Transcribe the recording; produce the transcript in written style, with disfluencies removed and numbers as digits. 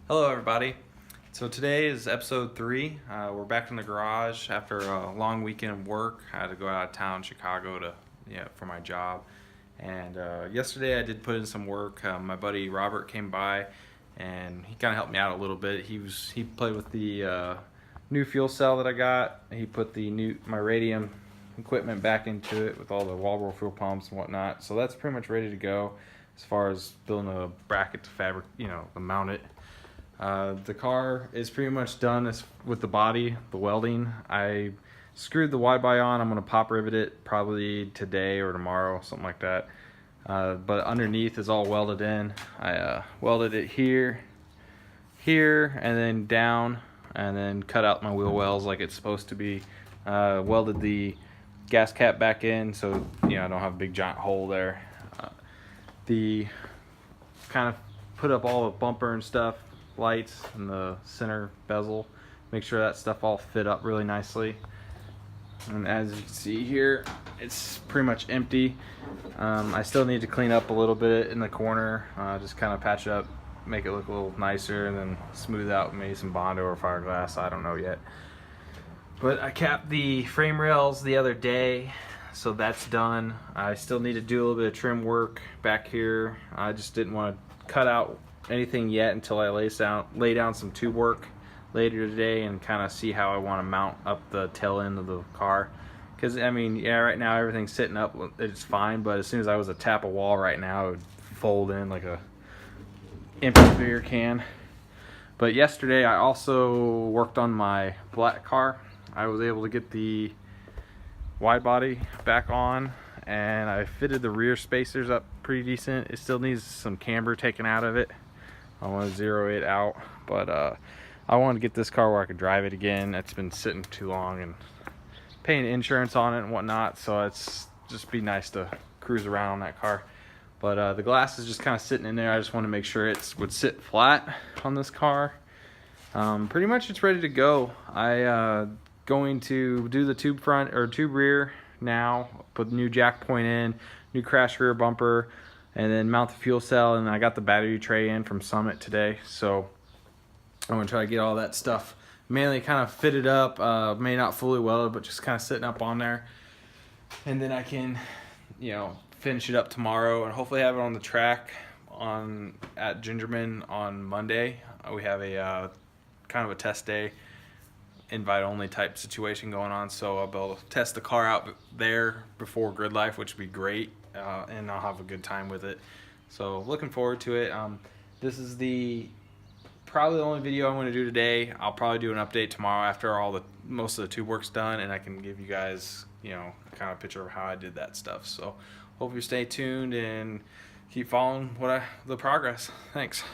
Hello everybody. So today is episode 3. We're back in the garage after a long weekend of work. I had to go out of town, Chicago, for my job. And yesterday I did put in some work. My buddy Robert came by, and he kind of helped me out a little bit. He played with the new fuel cell that I got. He put my radium equipment back into it with all the wallboard fuel pumps and whatnot. So that's pretty much ready to go as far as building a bracket to mount it. The car is pretty much done with the body, the welding. I screwed the Y-by on. I'm going to pop rivet it probably today or tomorrow, something like that. But underneath is all welded in. I welded it here, and then down, and then cut out my wheel wells like it's supposed to be. Welded the gas cap back in so I don't have a big giant hole there. The kind of put up all the bumper and stuff, lights and the center bezel, make sure that stuff all fit up really nicely. And as you can see here, it's pretty much empty. I still need to clean up a little bit in the corner, just kind of patch it up, make it look a little nicer, and then smooth out maybe some Bondo or fiberglass, I don't know yet. But I capped the frame rails the other day, so that's done. I still need to do a little bit of trim work back here. I just didn't want to cut out anything yet until I lay down some tube work later today and kind of see how I want to mount up the tail end of the car. Because right now everything's sitting up, it's fine, but as soon as I was to tap a wall right now, it would fold in like a empty beer can. But yesterday I also worked on my black car. I was able to get the wide body back on, and I fitted the rear spacers up pretty decent. It still needs some camber taken out of it. I want to zero it out, but I want to get this car where I could drive it again. It's been sitting too long and paying insurance on it and whatnot, so it's just be nice to cruise around on that car. But the glass is just kind of sitting in there. I just want to make sure it would sit flat on this car. Pretty much it's ready to go. I going to do the tube front or tube rear now, put the new jack point in, new crash rear bumper, and then mount the fuel cell. And I got the battery tray in from Summit today, so I'm gonna try to get all that stuff mainly kind of fitted up, may not fully welded, but just kind of sitting up on there, and then I can finish it up tomorrow and hopefully have it on the track at Gingerman on Monday. We have a kind of a test day, invite only type situation going on, so I'll be able to test the car out there before Grid Life, which would be great, and I'll have a good time with it. So looking forward to it. This is probably the only video I'm going to do today. I'll probably do an update tomorrow after most of the tube work's done, and I can give you guys kind of a picture of how I did that stuff. So hope you stay tuned and keep following the progress. Thanks.